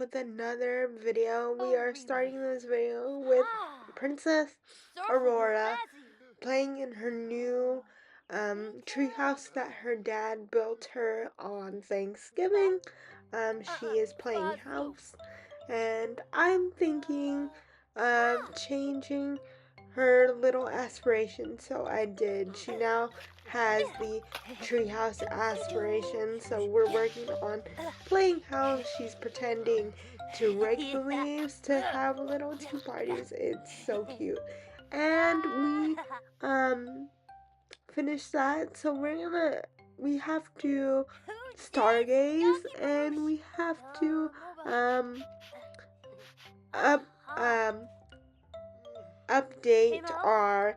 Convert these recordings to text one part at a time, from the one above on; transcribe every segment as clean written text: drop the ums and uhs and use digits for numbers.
with another video. We are starting this video with Princess Aurora playing in her new treehouse that her dad built her on Thanksgiving. She is playing house, and I'm thinking of changing her little aspiration, so I did. She now has the treehouse aspiration, so we're working on playing house. She's pretending to rake the leaves to have little tea parties. It's so cute. And we finished that, so we have to stargaze, and we have to up update our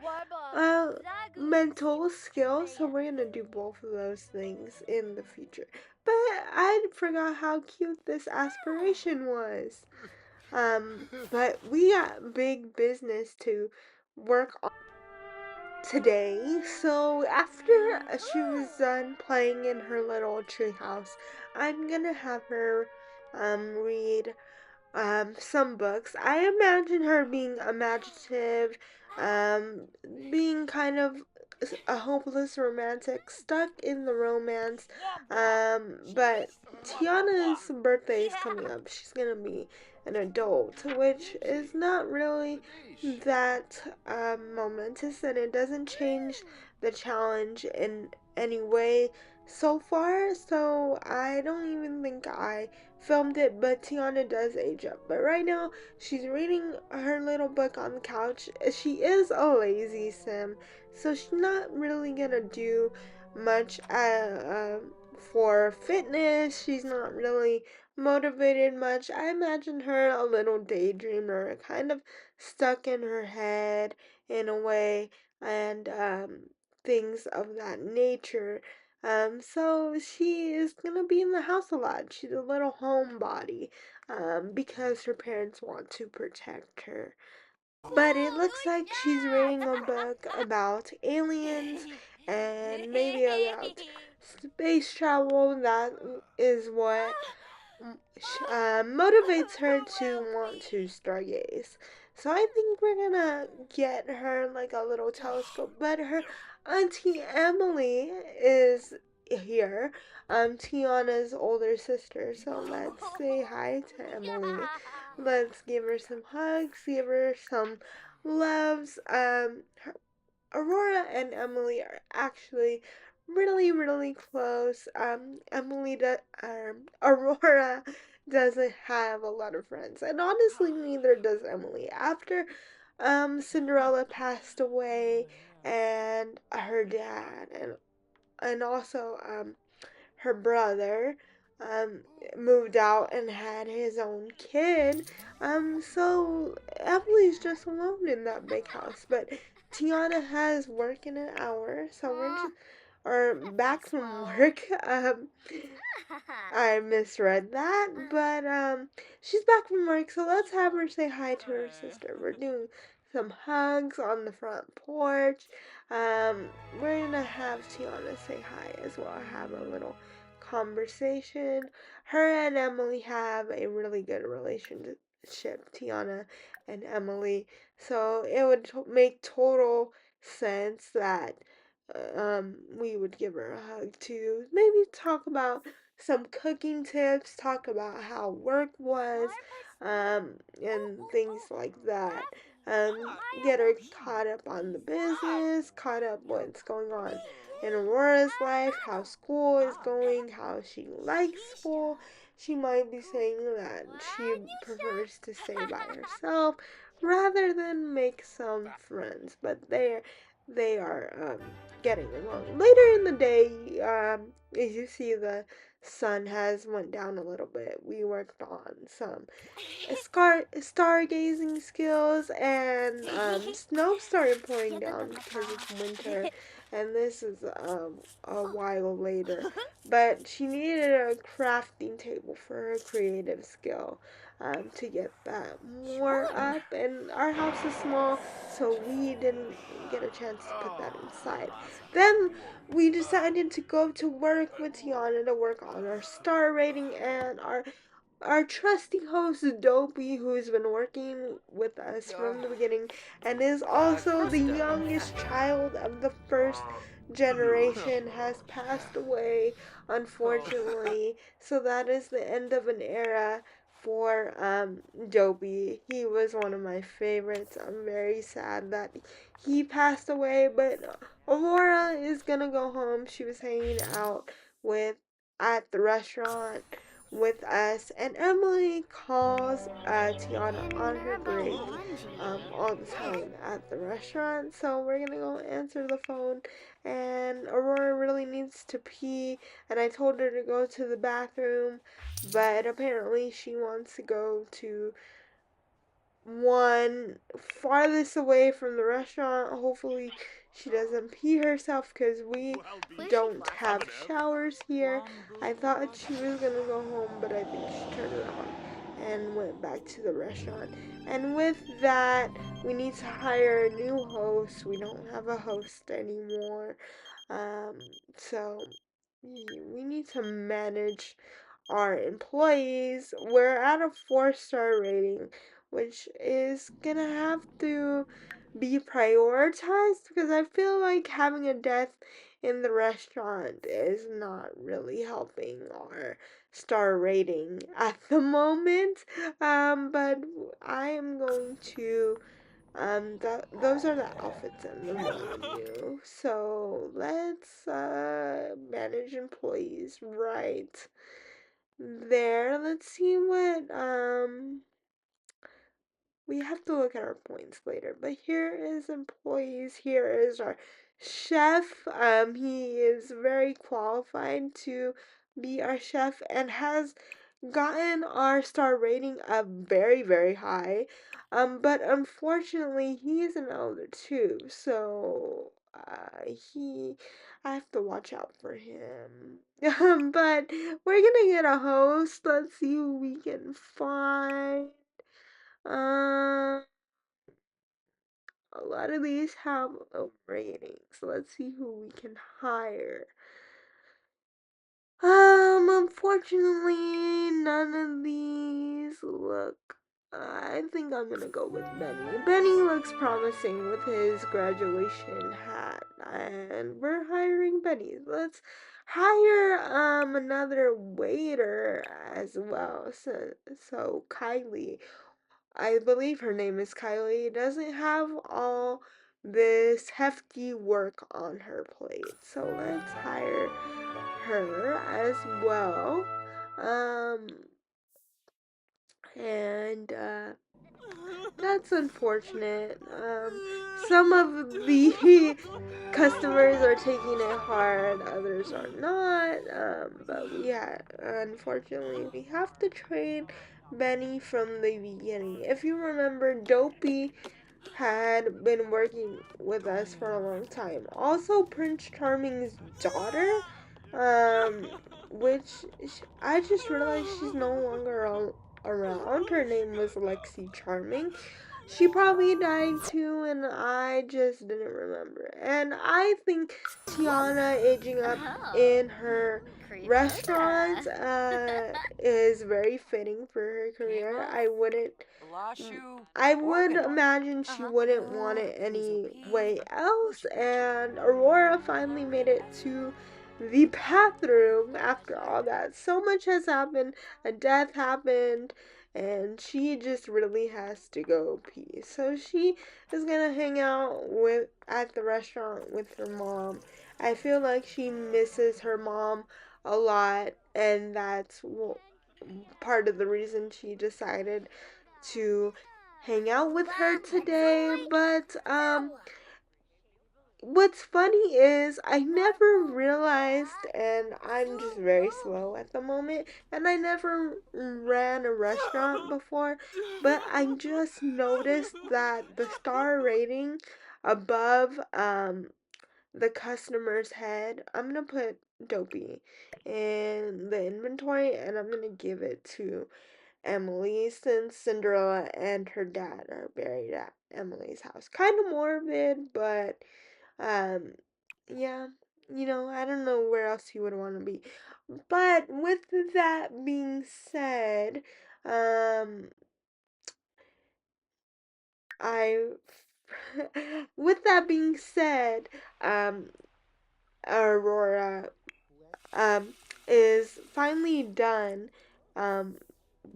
uh, mental skills. So we're gonna do both of those things in the future. But I forgot how cute this aspiration was. But we got big business to work on today. So after she was done playing in her little treehouse, I'm gonna have her read some books. I imagine her being imaginative, being kind of a hopeless romantic, stuck in the romance. But Tiana's birthday is coming up. She's gonna be an adult, which is not really that momentous, and it doesn't change the challenge in any way so far. So I don't even think I filmed it, but Tiana does age up. But right now, she's reading her little book on the couch. She is a lazy sim, so she's not really gonna do much for fitness. She's not really motivated much. I imagine her a little daydreamer, kind of stuck in her head in a way, and things of that nature. So she is gonna be in the house a lot. She's a little homebody, because her parents want to protect her. But it looks like she's reading a book about aliens and maybe about space travel. That is what motivates her to want to stargaze. So I think we're gonna get her like a little telescope. But her auntie Emily is here. Tiana's older sister. So let's say hi to Emily. Let's give her some hugs. Give her some loves. Aurora and Emily are actually really, really close. Aurora doesn't have a lot of friends, and honestly, neither does Emily. After Cinderella passed away, and her dad, and also her brother um, moved out and had his own kid. So Emily's just alone in that big house. But Tiana has work in an hour, so we're just or back from work. I misread that, but she's back from work, so let's have her say hi to her sister. We're doing some hugs on the front porch. We're gonna have Tiana say hi as well, have a little conversation. Her and Emily have a really good relationship, Tiana and Emily, so it would make total sense that we would give her a hug too. Maybe talk about some cooking tips, talk about how work was, and things like that. Get her caught up on the business, caught up what's going on in Aurora's life, how school is going, how she likes school. She might be saying that she prefers to stay by herself rather than make some friends, but they are getting along. Later in the day, as you see, the sun has went down a little bit. We worked on some stargazing skills, and snow started pouring down because it's winter, and this is a while later. But she needed a crafting table for her creative skill, to get that more up, and our house is small, so we didn't get a chance to put that inside. Then we decided to go to work with Tiana to work on our star rating and our our trusty host Dopey, who's been working with us from the beginning and is also the youngest child of the first generation, has passed away, unfortunately. So that is the end of an era for Dopey. He was one of my favorites. I'm very sad that he passed away, but Aurora is gonna go home. She was hanging out with at the restaurant with us, and Emily calls Tiana on her break all the time at the restaurant. So we're gonna go answer the phone, and Aurora really needs to pee, and I told her to go to the bathroom, but apparently she wants to go to one farthest away from the restaurant. Hopefully, she doesn't pee herself because we don't have showers here. I thought she was gonna go home, but I think she turned around and went back to the restaurant. And with that, we need to hire a new host. We don't have a host anymore. Um, so we need to manage our employees. We're at a 4-star rating, which is gonna have to be prioritized because I feel like having a death in the restaurant is not really helping our star rating at the moment. But I am going to those are the outfits in the menu. So let's manage employees right there. Let's see what we have to look at our points later. But here is employees. Here is our chef. He is very qualified to be our chef and has gotten our star rating up very, very high. But unfortunately, he is an elder too, so I have to watch out for him. But we're gonna get a host. Let's see who we can find. Um, a lot of these have a rating, so let's see who we can hire. Unfortunately, none of these look. I think I'm gonna go with Benny. Benny looks promising with his graduation hat, and we're hiring Benny. Let's hire another waiter as well. So Kylie, I believe her name is Kylie, doesn't have all this hefty work on her plate. So let's hire her as well. Um, and that's unfortunate. Some of the customers are taking it hard, others are not. But unfortunately, we have to train Benny from the beginning. If you remember, Dopey had been working with us for a long time. Also, Prince Charming's daughter, um, which I just realized she's no longer around. Her name was Lexi Charming. She probably died too, and I just didn't remember. And I think Tiana aging up in her restaurants is very fitting for her career. I would imagine she wouldn't want it any way else. And Aurora finally made it to the bathroom after all that. So much has happened. A death happened. And she just really has to go pee. So she is gonna hang out at the restaurant with her mom. I feel like she misses her mom a lot, and that's part of the reason she decided to hang out with her today. But what's funny is I never realized, and I'm just very slow at the moment, and I never ran a restaurant before, but I just noticed that the star rating above the customer's head, I'm gonna put Dopey in the inventory, and I'm gonna give it to Emily, since Cinderella and her dad are buried at Emily's house. Kind of morbid, but um, yeah. I don't know where else he would want to be. But with that being said, um, I, with that being said, um, Aurora um, is finally done um,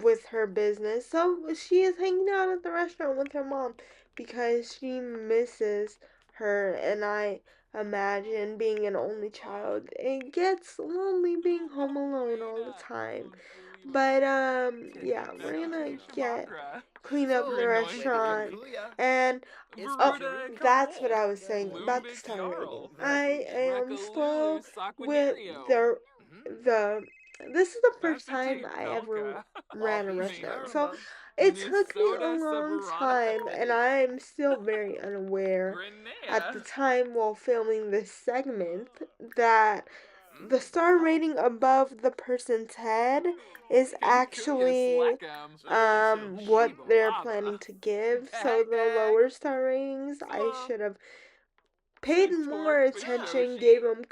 with her business. So she is hanging out at the restaurant with her mom because she misses her. And I imagine being an only child, it gets lonely being home alone all the time. But yeah, we're gonna get clean up the restaurant and oh, that's what I was saying about the star rating. I am slow with the the this is the first time I ever ran a restaurant. So it took me a long time and I'm still very unaware at the time while filming this segment that the star rating above the person's head is actually what they're planning to give. So the lower star ratings I should have paid more attention, gave them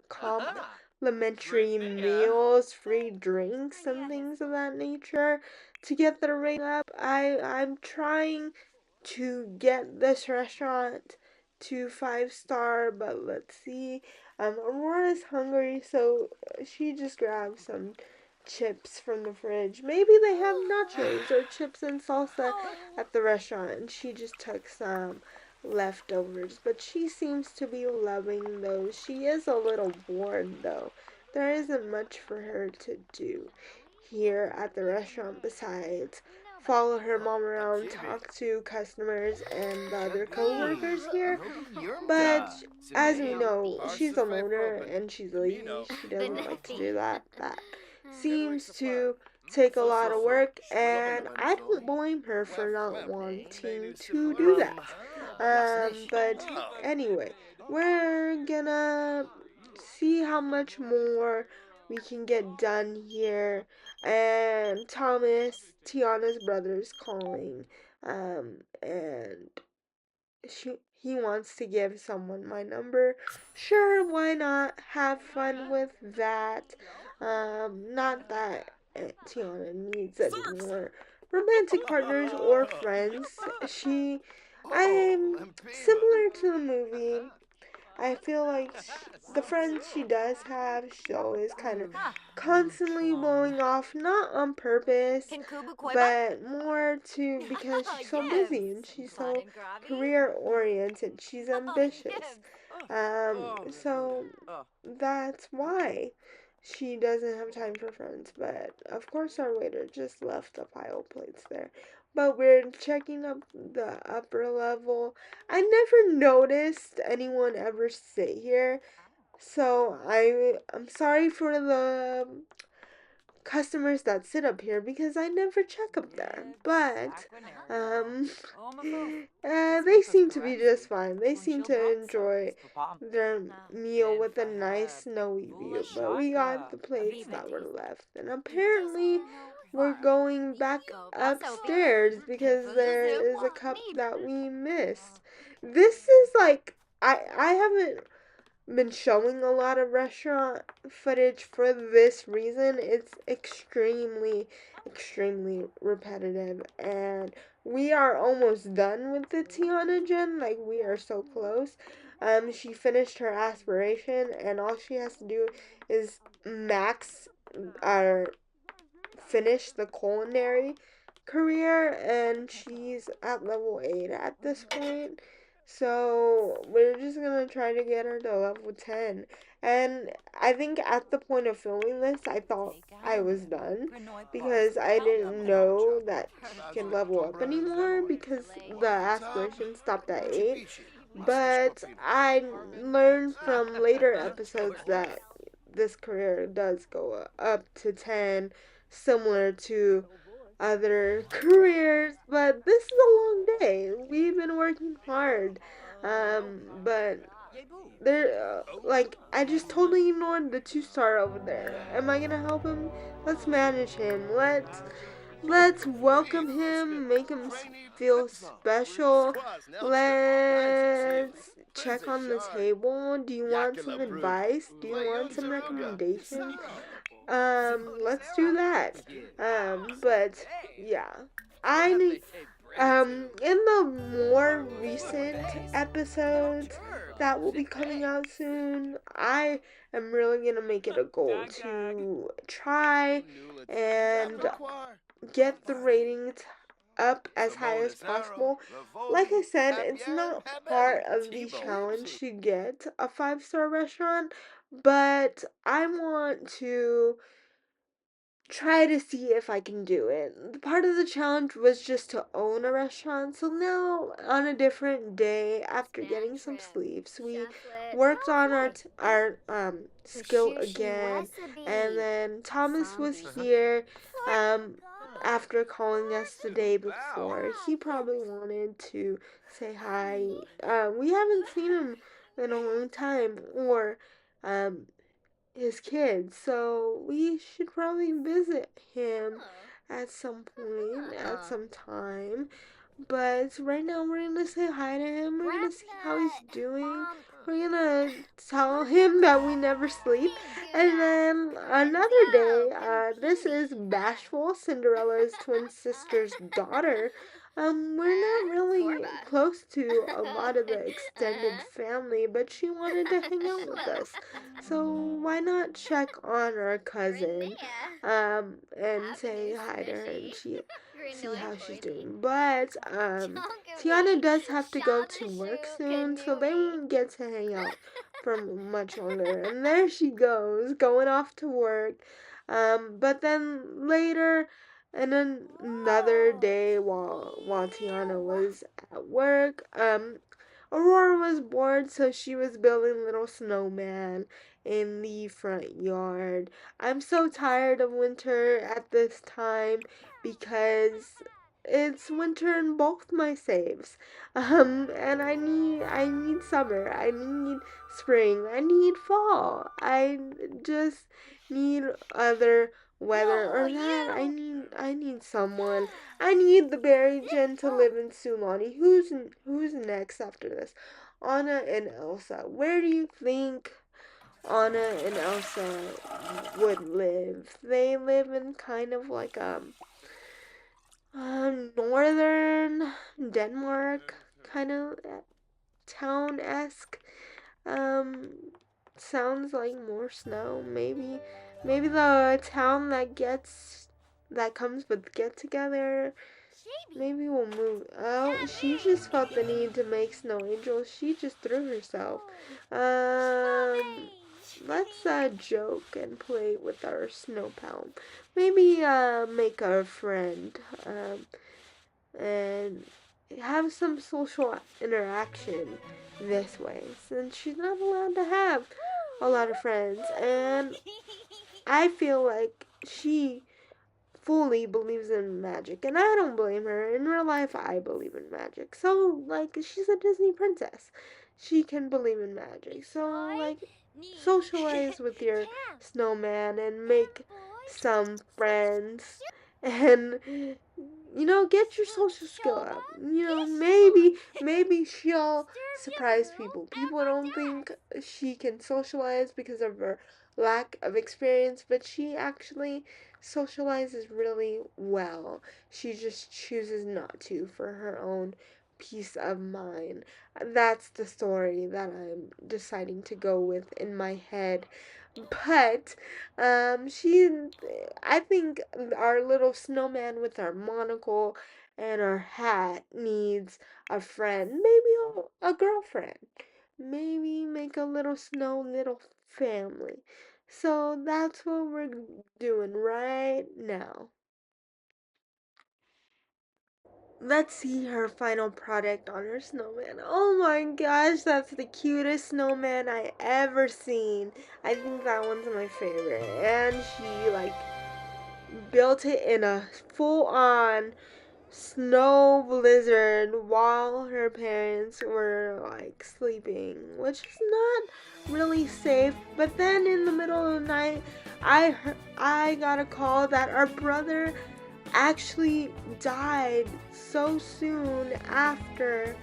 complimentary meals, free drinks, and things of that nature to get the rating up. I'm trying to get this restaurant to 5 star, but let's see. Aurora's hungry, so she just grabbed some chips from the fridge. Maybe they have nachos or chips and salsa at the restaurant, and she just took some leftovers. But she seems to be loving those. She is a little bored, though. There isn't much for her to do here at the restaurant besides follow her mom around, talk to customers and the other co-workers here. But as we know, she's a loner and she's lazy. She doesn't like to do that. That seems to take a lot of work, and I don't blame her for not wanting to do that. But anyway, we're gonna see how much more we can get done here. And Thomas, Tiana's brother, is calling. And he wants to give someone my number. Sure, why not? Have fun with that. Not that Tiana needs any more romantic partners or friends. I'm similar to the movie. I feel like the friends she does have, she's always kind of constantly blowing off, not on purpose, but more to because she's so busy and she's so career oriented. She's ambitious. So that's why she doesn't have time for friends. But of course, our waiter just left the pile of plates there. But we're checking up the upper level. I never noticed anyone ever sit here, so I'm sorry for the customers that sit up here because I never check up there. But um, they seem to be just fine. They seem to enjoy their meal with a nice snowy view. But we got the plates that were left, and apparently we're going back upstairs because there is a cup that we missed. This is like I haven't been showing a lot of restaurant footage for this reason. It's extremely repetitive, and we are almost done with the Tiana gen. Like, we are so close. She finished her aspiration, and all she has to do is max or finish the culinary career, and she's at level 8 at this point. So we're just gonna try to get her to level 10. And I think at the point of filming this, I thought I was done because I didn't know that she can level up anymore because the aspiration stopped at 8. But I learned from later episodes that this career does go up to 10, similar to other careers, but this is a long day. We've been working hard. But there, like, I just totally ignored the 2 star over there. Am I gonna help him? Let's manage him. Let's Let's welcome him, make him feel special. Let's check on the table. Do you want some advice? Do you want some recommendations? Let's do that. But yeah, I need, in the more recent episodes that will be coming out soon, I am really gonna make it a goal to try and get the ratings up as high as possible. Like I said, it's not part of the challenge to get a 5-star restaurant, but I want to try to see if I can do it. The part of the challenge was just to own a restaurant. So now, on a different day, after getting some sleeps, we worked on our skill again. And then Thomas was here after calling us the day before. He probably wanted to say hi. We haven't seen him in a long time, or um, his kids, so we should probably visit him at some point, at some time. But right now, we're gonna say hi to him. We're gonna see how he's doing. We're gonna tell him that we never sleep. And then another day, this is Bashful, Cinderella's twin sister's daughter. We're not really close to a lot of the extended family, but she wanted to hang out with us. So why not check on our cousin, and say hi to her and see how she's doing. But Tiana does have to go to work soon, so they won't get to hang out for much longer. And there she goes, going off to work. But then later, and then another day while Tiana was at work, Aurora was bored, so she was building little snowman in the front yard. I'm so tired of winter at this time because it's winter in both my saves. And I need summer. I need spring. I need fall. I just need other weather or that. I need someone. I need the berry gen to live in Sulani. Who's next after this? Anna and Elsa. Where do you think Anna and Elsa would live? They live in kind of like northern Denmark kind of town esque. Um, sounds like more snow. Maybe the town that comes with get together. Maybe we'll move. Oh, she just felt the need to make snow angels. She just threw herself. Um, let's joke and play with our snow pal. Maybe make a friend. And have some social interaction this way, since she's not allowed to have a lot of friends. And I feel like she fully believes in magic, and I don't blame her. In real life, I believe in magic. So, like, she's a Disney princess. She can believe in magic. So, like, socialize with your snowman and make some friends. And get your social skill up. Maybe she'll surprise people. People don't think she can socialize because of her lack of experience, but she actually socializes really well. She just chooses not to for her own peace of mind. That's the story that I'm deciding to go with in my head. But I think our little snowman with our monocle and our hat needs a friend, maybe a girlfriend. Maybe make a little family. So that's what we're doing right now. Let's see her final product on her snowman. Oh my gosh, that's the cutest snowman I ever seen. I think that one's my favorite. And she built it in a full on snow blizzard while her parents were sleeping, which is not really safe. But then in the middle of the night, I got a call that our brother actually died so soon after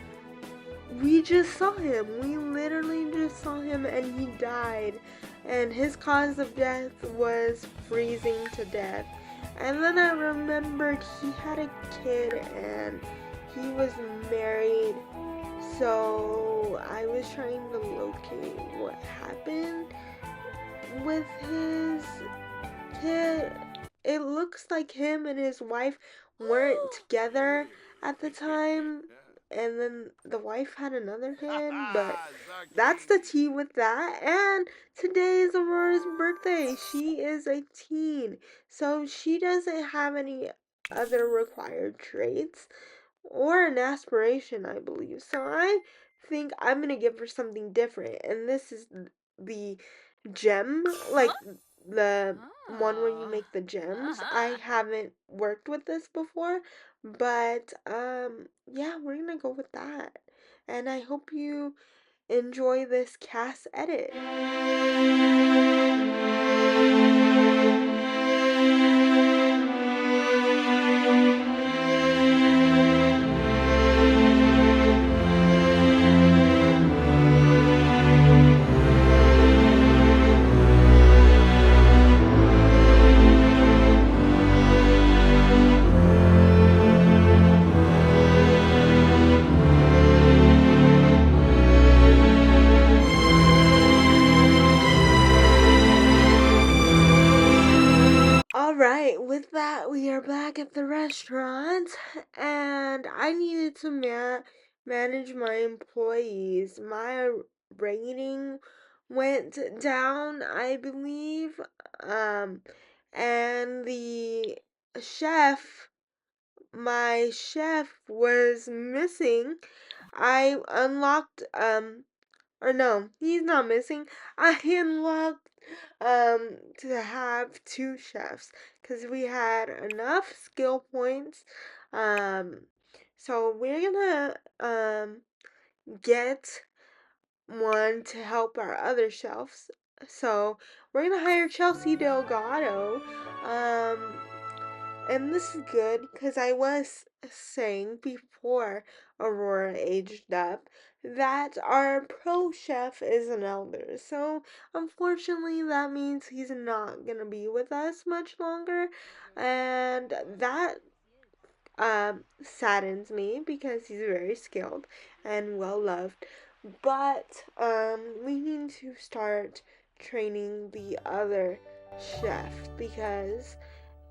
we just saw him. We literally just saw him and he died. And his cause of death was freezing to death. And then I remembered he had a kid and he was married. So I was trying to locate what happened with his kid. It looks like him and his wife weren't together at the time, and then the wife had another kid, but that's the tea with that. And today is Aurora's birthday. She is a teen, so she doesn't have any other required traits or an aspiration, I believe. So I think I'm gonna give her something different, and this is the gem, like the one where you make the gems. I haven't worked with this before, but yeah, we're gonna go with that. And I hope you enjoy this cast edit. Alright, with that, we are back at the restaurant, and I needed to manage my employees. My rating went down, I believe, and the chef, my chef was missing. I unlocked, or no, he's not missing. I unlocked to have two chefs because we had enough skill points. Um so we're gonna get one to help our other chefs. So we're gonna hire Chelsea Delgado. Um and this is good because I was saying before Aurora aged up that our pro chef is an elder. So unfortunately, that means he's not going to be with us much longer. And that saddens me because he's very skilled and well loved. But we need to start training the other chef because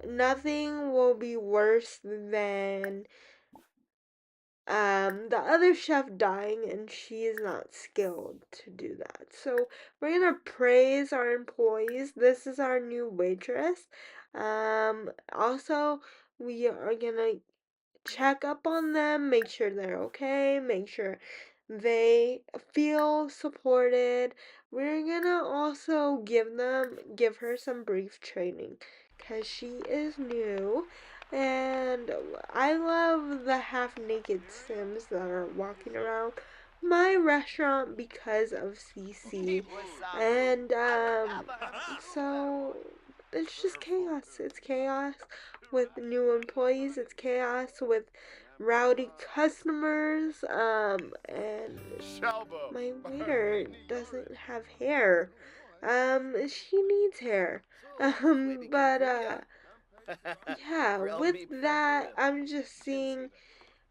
nothing will be worse than the other chef dying and she is not skilled to do that. So we're gonna praise our employees. This is our new waitress. Also we are gonna check up on them, make sure they're okay, make sure they feel supported. We're gonna also give her some brief training because she is new. And I love the half naked Sims that are walking around my restaurant because of CC. And so it's just chaos. It's chaos with new employees, it's chaos with rowdy customers, and my waiter doesn't have hair. She needs hair. But yeah, with that, I'm just seeing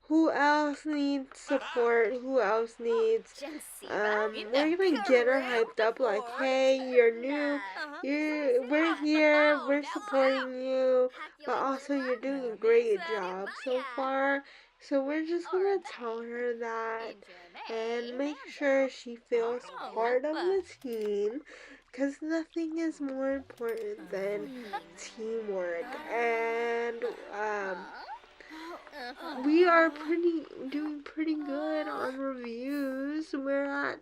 who else needs support, who else needs we're gonna get her hyped up like, hey, you're new, we're here, we're supporting you, but also you're doing a great job so far. So we're just gonna tell her that and make sure she feels part of the team, because nothing is more important than teamwork. And we are doing pretty good on reviews. We're at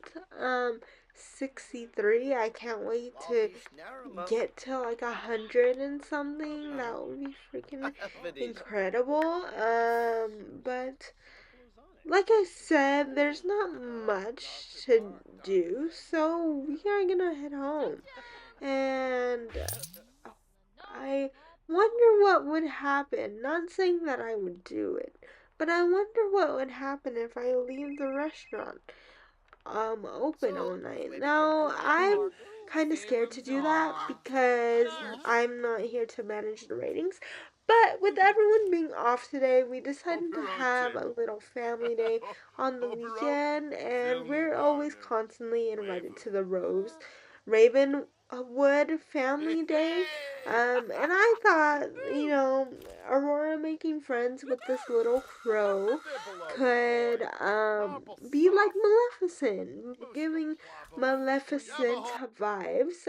63. I can't wait to get to like 100 and something. That would be freaking incredible. But like I said, there's not much to do, so we are gonna head home. And I wonder what would happen. Not saying that I would do it, but I wonder what would happen if I leave the restaurant open all night. Now, I'm kind of scared to do that because I'm not here to manage the ratings. But with everyone being off today, we decided to have a little family day on the weekend, and we're always constantly invited to the Ravenwood Family Day. And I thought, Aurora making friends with this little crow could be like Maleficent, giving Maleficent vibes.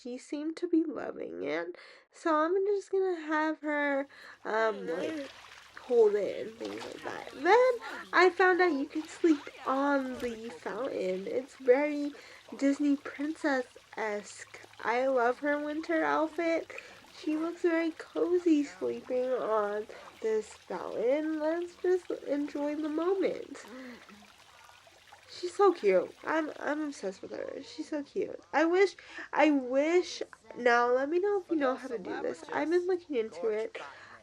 She seemed to be loving it, so I'm just gonna have her like hold it and things like that. Then I found out you can sleep on the fountain. It's very Disney princess esque. I love her winter outfit. She looks very cozy sleeping on this fountain. Let's just enjoy the moment. She's so cute. I'm obsessed with her. She's so cute. I wish now let me know if you know how to do this. I've been looking into it.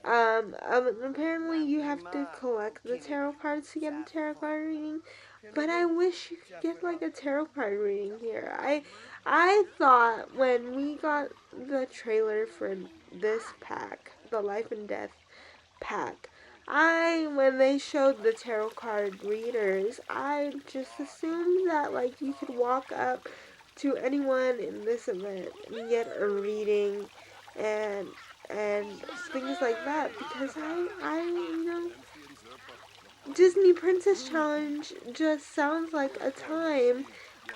Apparently you have to collect the tarot cards to get a tarot card reading. But I wish you could get like a tarot card reading here. I thought when we got the trailer for this pack, the Life and Death pack, when they showed the tarot card readers, I just assumed that like you could walk up to anyone in this event and get a reading and and things like that because Disney Princess Challenge just sounds like a time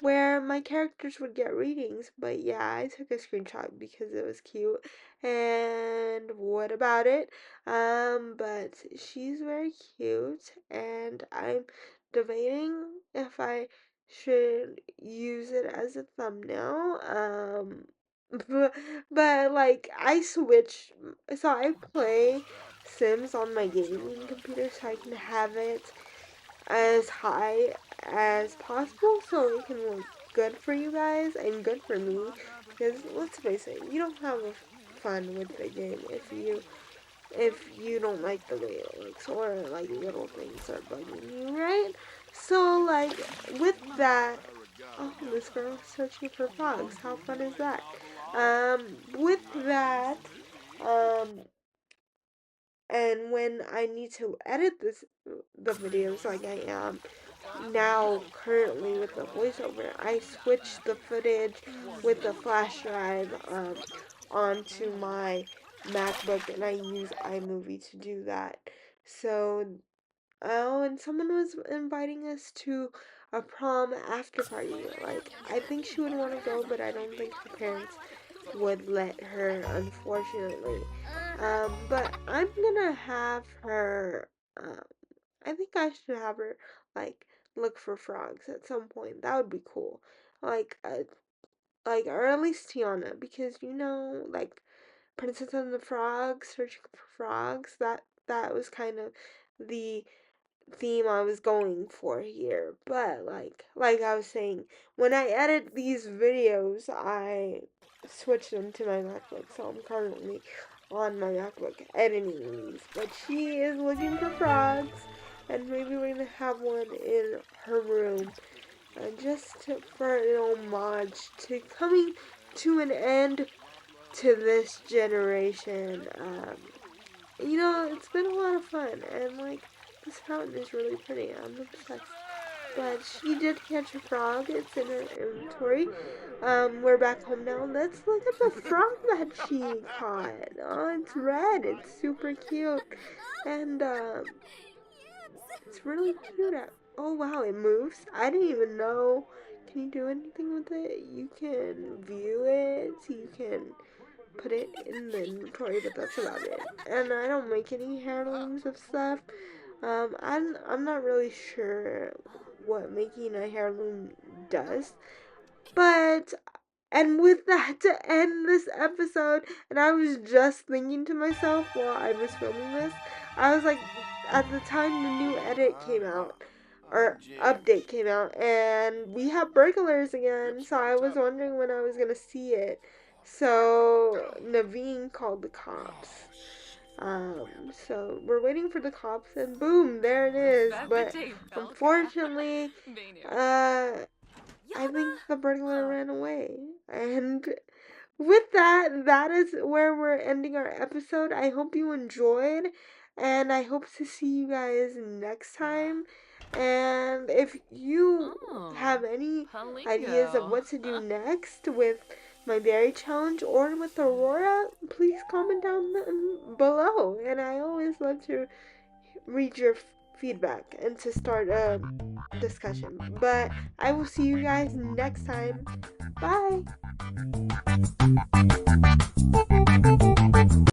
where my characters would get readings. But yeah, I took a screenshot because it was cute. And what about it? But she's very cute, and I'm debating if I should use it as a thumbnail. But like I switch, so I play Sims on my gaming computer so I can have it as high as possible so it can look good for you guys and good for me. Because let's face it, you don't have fun with the game if you don't like the way it looks or like little things are bugging you, right? So like with that, oh, this girl is searching for frogs. How fun is that? With that, um, and when I need to edit the videos like I am now currently with the voiceover, I switch the footage with the flash drive onto my MacBook and I use iMovie to do that. So, oh, and someone was inviting us to a prom after party. Like, I think she would want to go, but I don't think her parents would let her, unfortunately. But I'm gonna have her. I think I should have her like look for frogs at some point. That would be cool. Like, or at least Tiana, because like Princess and the Frog, searching for frogs. That was kind of the theme I was going for here. But like I was saying, when I edit these videos, I switch them to my MacBook. So I'm currently on my MacBook editing these. But she is looking for frogs, and maybe we're gonna have one in her room, for an homage to coming to an end to this generation. It's been a lot of fun, and like this fountain is really pretty. I'm obsessed. But she did catch a frog. It's in her inventory. We're back home now. Let's look at the frog that she caught. Oh, it's red. It's super cute, and it's really cute. Oh wow, it moves. I didn't even know. Can you do anything with it? You can view it. You can put it in the inventory, but that's about it. And I don't make any heirlooms of stuff. I'm not really sure what making a heirloom does, but and with that, to end this episode, and I was just thinking to myself while I was filming this, I was like, at the time the new edit came out, or update came out, and we have burglars again, so I was wondering when I was gonna see it. So Naveen called the cops. So we're waiting for the cops, and boom, there it is. But unfortunately, uh, I think the burglar ran away. And with that, that is where we're ending our episode. I hope you enjoyed, and I hope to see you guys next time. And if you have any ideas of what to do next with my berry challenge or with Aurora, please comment down below. And I always love to read your feedback and to start a discussion. But I will see you guys next time. Bye.